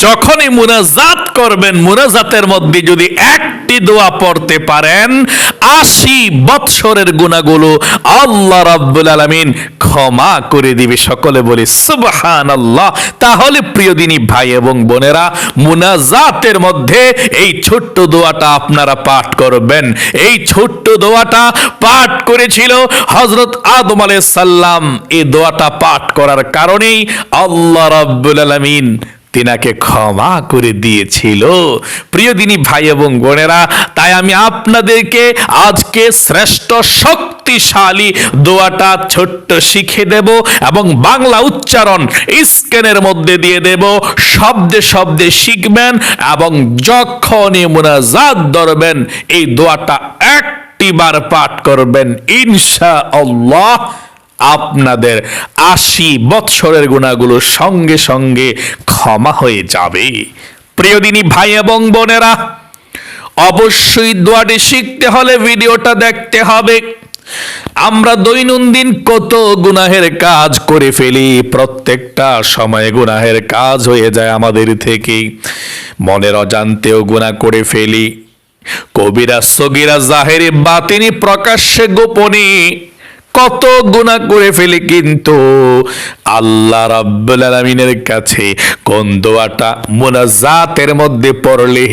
যখনই মুনাজাত করবেন, মুনাজাতের মধ্যে যদি একটি দোয়া পড়তে পারেন, 80 বৎসরের গুনাহগুলো আল্লাহ রাব্বুল আলামিন ক্ষমা করে দিবে। সকলে বলি সুবহানাল্লাহ। তাহলে প্রিয় দিনী ভাই এবং বোনেরা, মুনাজাতের মধ্যে এই ছোট্ট দোয়াটা আপনারা পাঠ করবেন। এই ছোট্ট দোয়াটা পাঠ করেছিল হযরত আদম আলাইহিস সালাম। এই দোয়াটা পাঠ করার কারণেই আল্লাহ রাব্বুল আলামিন তিনাকে ক্ষমা করে দিয়েছিল। প্রিয় দিনী ভাই এবং বোনেরা, তাই আমি আপনাদেরকে আজকে শ্রেষ্ঠ শক্তিশালী দোয়াটা ছোট্ট শিখে দেব এবং বাংলা উচ্চারণ স্ক্রিনের মধ্যে দিয়ে দেব। শব্দে শব্দে শিখবেন এবং যখনই মুনাজাত ধরবেন এই দোয়াটা একটিবার পাঠ করবেন, ইনশাআল্লাহ আপনাদের 80 বৎসরের গুনাহগুলো সঙ্গে সঙ্গে ক্ষমা হয়ে যাবে। প্রিয় দিনী ভাই এবং বোনেরা, অবশ্যই দোয়াটি শিখতে হলে ভিডিওটা দেখতে হবে। আমরা দৈনন্দিন কত গুনাহের কাজ করে ফেলি, প্রত্যেকটা সময়ে গুনাহের কাজ হয়ে যায় আমাদের থেকে। মনের অজান্তেও গুনাহ করে ফেলি, কবিরা সগীরা জাহেরি বাতিনি প্রকাশ্যে গোপনে কত গুনাহ করে ফেলি। কিন্তু আল্লাহ রাব্বুল আলামিনের কাছে কোন দোয়াটা মুনাজাতের মধ্যে পড়লে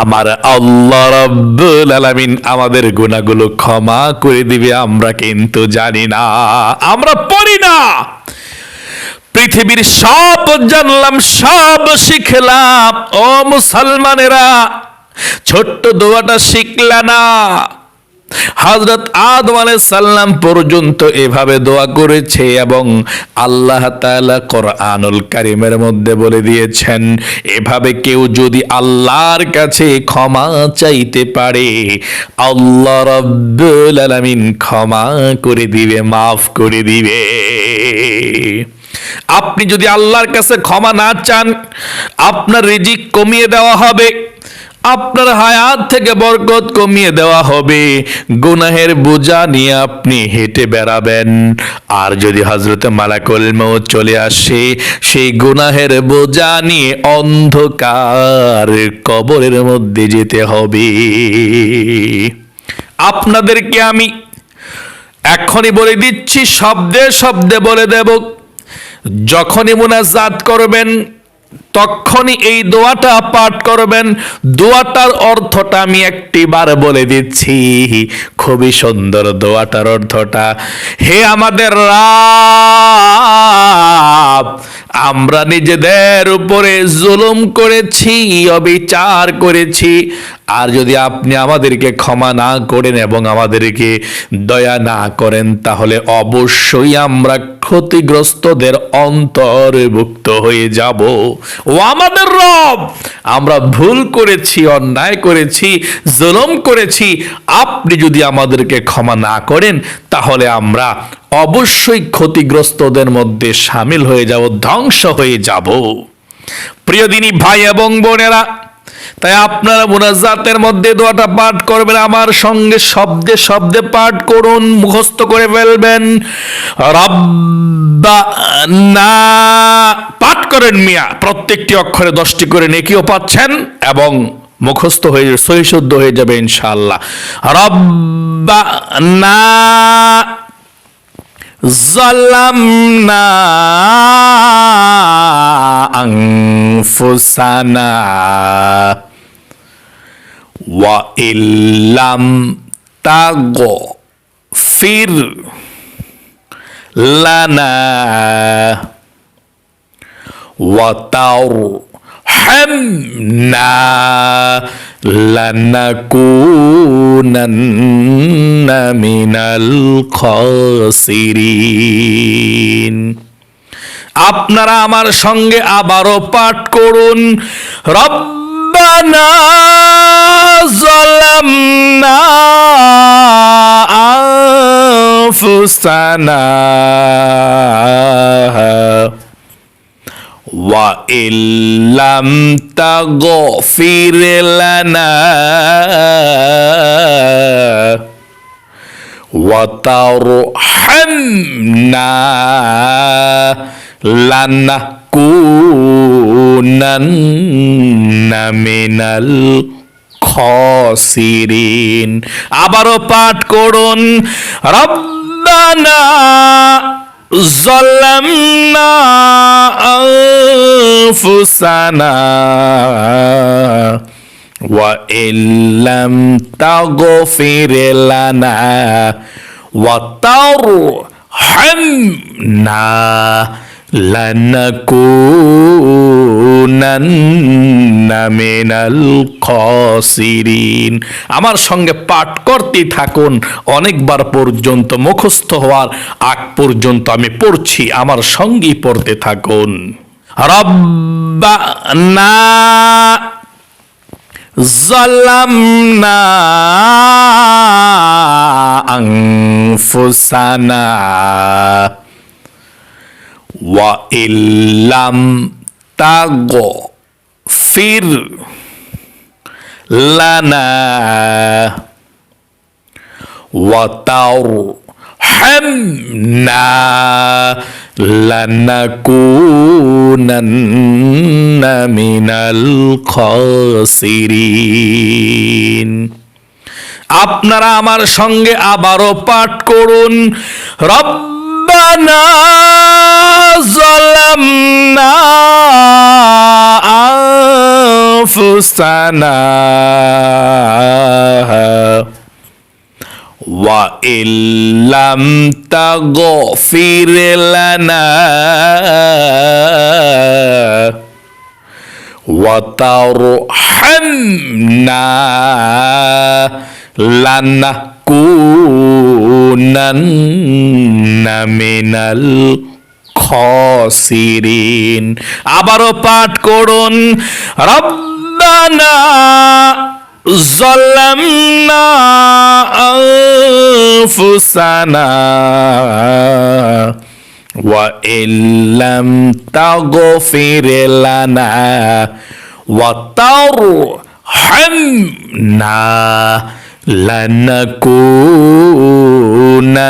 আমার আল্লাহ রাব্বুল আলামিন আমাদের গুনাহগুলো ক্ষমা করে দিবে আমরা কিন্তু জানি না, আমরা পড়ি না। পৃথিবীর সব জানলাম, সব শিখলাম, ও মুসলমানেরা ছোট্ট দোয়াটা শিখলা না? হযরত আদম আলাইহিস সালাম পর্যন্ত এভাবে দোয়া করেছে এবং আল্লাহ তাআলা কোরআনুল কারীমের মধ্যে বলে দিয়েছেন, এভাবে কেউ যদি আল্লাহর কাছে ক্ষমা চাইতে পারে, আল্লাহ রাব্বুল আলামিন ক্ষমা করে দিবে, মাফ করে দিবে। আপনি যদি আল্লাহর কাছে ক্ষমা না চান, আপনার রিজিক কমিয়ে দেওয়া হবে, আপনার হায়াত থেকে বরকত কমিয়ে দেওয়া হবে, গুনাহের বোঝা নিয়ে আপনি হেঁটে বেড়াবেন। আর যদি হযরত মালাকুল মউত চলে আসে, সেই গুনাহের বোঝা নিয়ে অন্ধকার কবরের মধ্যে যেতে হবে। আপনাদেরকে আমি এখনই বলে দিচ্ছি, শব্দে শব্দে বলে দেব। যখনই মুনাজাত করবেন তখনই এই দোয়াটা পাঠ করবেন। দোয়াটার অর্থটা আমি একটিবার বলে দিচ্ছি, খুবই সুন্দর দোয়াটার অর্থটা। হে আমাদের রব, আমরা নিজেদের উপরে জুলুম করেছি, অবিচার করেছি, আর যদি আপনি আমাদেরকে ক্ষমা না করেন এবং আমাদেরকে দয়া না করেন, তাহলে অবশ্যই আমরা ক্ষতিগ্রস্তদের অন্তর্ভুক্ত হয়ে যাব। ও আমাদের রব, আমরা ভুল করেছি, অন্যায় করেছি, জুলুম করেছি, আপনি যদি আমাদেরকে ক্ষমা না করেন তাহলে আমরা অবশ্যই ক্ষতিগ্রস্তদের মধ্যে শামিল হয়ে যাব, ধ্বংস হয়ে যাব। প্রিয় দিনী ভাই এবং বোনেরা, তাই আপনারা মুনাজাতের মধ্যে দোয়াটা পাঠ করবেন, আমার সঙ্গে শব্দে শব্দে পাঠ করুন, মুখস্থ করে ফেলবেন। রব্বানা পাঠ করেন মিয়া, প্রত্যেকটি অক্ষরে 10টি করে নেকিও পাচ্ছেন এবং মুখস্থ হয়ে সহি শুদ্ধ হয়ে যাবে ইনশাআল্লাহ। রব্বানা যালামনা আনফুসানা ওয়া ইল্লাম তাগফির লানা ওয়া তারহামনা লানাকুনান্না মিনাল খাসিরিন। আপনারা আমার সঙ্গে আবারও পাঠ করুন। রব্বানা যালামনা আনফুসানা ওয়া ইল্লাম তাগফির লানা ওয়া তারহামনা লানাকুনান্না মিনাল খাসিরিন। আবারও পাঠ করুন, রব্বানা যালামনা আনফুসানা ওয়া ইল্লাম তাগফির লানা ওয়া তারহামনা লানাকুনান্না মিনাল খাসিরিন। আমার সঙ্গে পাঠ করতে থাকুন, অনেকবার পর্যন্ত মুখস্থ হওয়ার আগ পর্যন্ত আমি পড়ছি, আমার সঙ্গেই পড়তে থাকুন। রব্বানা যালামনা আনফুসানা ওয়া ইল্লাম তাগফির লানা ওয়া তারহামনা লানাকুনান্না মিনাল খাসিরিন। আপনারা আমার সঙ্গে আবারও পাঠ করুন, রব্বানা যালামনা আনফুসানা ওয়া ইল্লাম তাগফির লানা ওয়া তারহামনা লানাকুনান্না মিনাল খাসিরিন। আবারও পাঠ করুন, রব্বানা যালামনা আনফুসানা ওয়া ইল্লাম তাগফির লানা ওয়া তারহামনা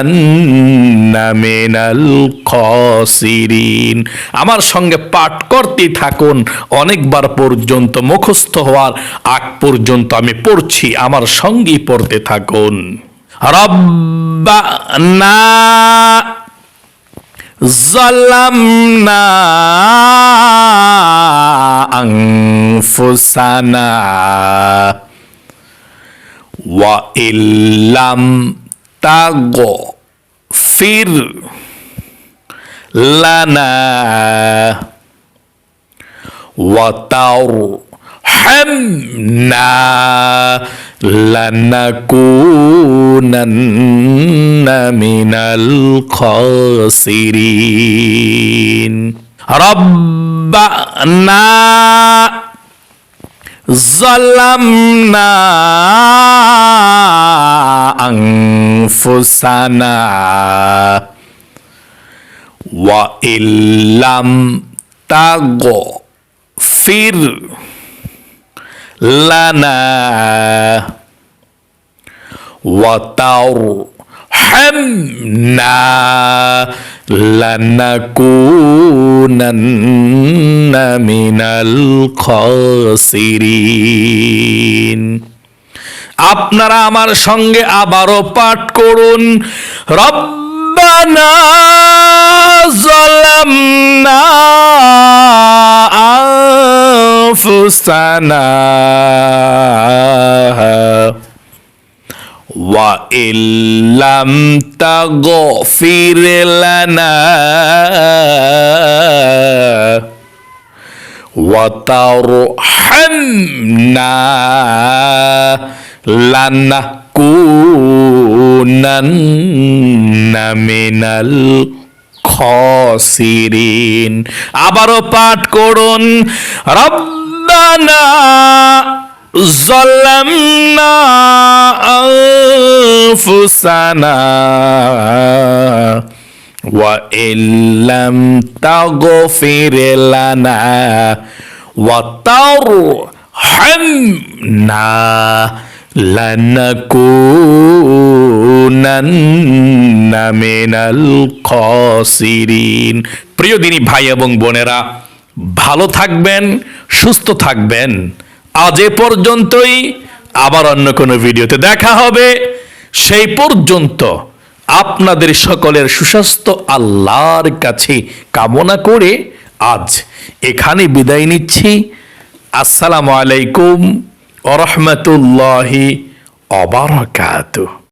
লানাকুনান্না মিনাল খাসিরিন। আমার সঙ্গে পাঠ করতে থাকুন, অনেকবার পর্যন্ত মুখস্থ হওয়ার আগ পর্যন্ত আমি পড়ছি, আমার সঙ্গেই পড়তে থাকুন। রব্বানা যালামনা আনফুসানা ওয়া ইল্লাম তাগফির লানা ওয়া তারহামনা লানাকুনান্না মিনাল খাসিরিন। রব্বানা যালামনা আনফুসানা ওয়া ইল্লাম তাগফির লানা ওয়া তারহামনা লানাকুনান্না মিনাল খাসিরিন। আপনারা আমার সঙ্গে আবারও পাঠ করুন, রব্বানা যালামনা আনফুসানা ওয়া ইল্লাম তাগফির লানা ওয়া তারহামনা লানাকুনান্না মিনাল খাসিরিন। আবারও পাঠ করুন, রব্বানা যালামনা আনফুসানা ওয়া ইল্লাম তাগফির লানা ওয়া তারহামনা লানাকুনান্না মিনাল খাসিরিন। প্রিয় দিনী ভাই এবং বোনেরা, ভালো থাকবেন, সুস্থ থাকবেন। আজ এ পর্যন্তই, আবার অন্য কোনো ভিডিওতে দেখা হবে। সেই পর্যন্ত আপনাদের সকলের সুস্বাস্থ্য আল্লাহর কাছে কামনা করে আজ এখানে বিদায় নিচ্ছি। আসসালামু আলাইকুম ওয়া রাহমাতুল্লাহি ওয়া বারাকাতুহু।